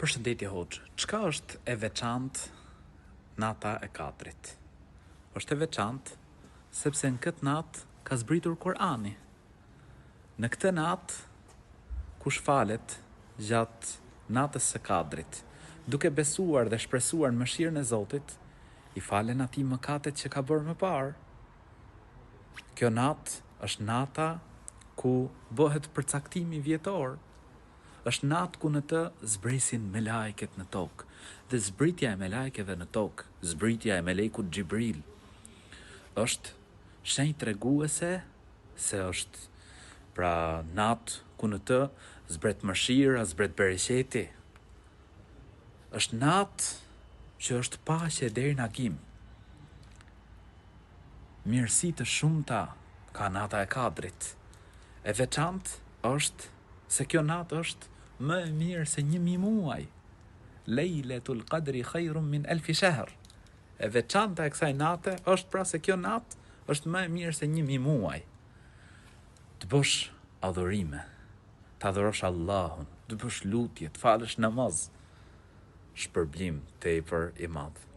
Përshëndetje Hoxh, çka është e veçantë nata e Kadrit? Është e veçantë sepse në këtë natë ka zbritur Kurani. Në këtë natë, kush falet gjatë natës së Kadrit, duke besuar dhe shpresuar në mëshirën e Zotit, i falen atij mëkatet që ka bërë më parë. Kjo natë është nata ku bëhet përcaktimi vjetor. Është natë ku në të zbrisin me lajket në tokë, dhe zbritja e me lajkeve në tokë, zbritja e me lejkut Gjibril, është shenjë treguese se është pra natë ku në të zbret mëshira, zbret bereqeti. Është natë që është paqe deri në agim. Mirësi të shumta ka nata e Kadrit. E veçantë është se kjo natë është më e mirë se 1000 muaj. Lejletul Qadri khairun min alfi shahr. E veçanta e kësaj nate është pra se kjo natë është më e mirë se 1000 muaj. Të bësh adhurime, të adhurosh Allahun, të bësh lutje, të falësh namaz, shpërblim tepër i madh.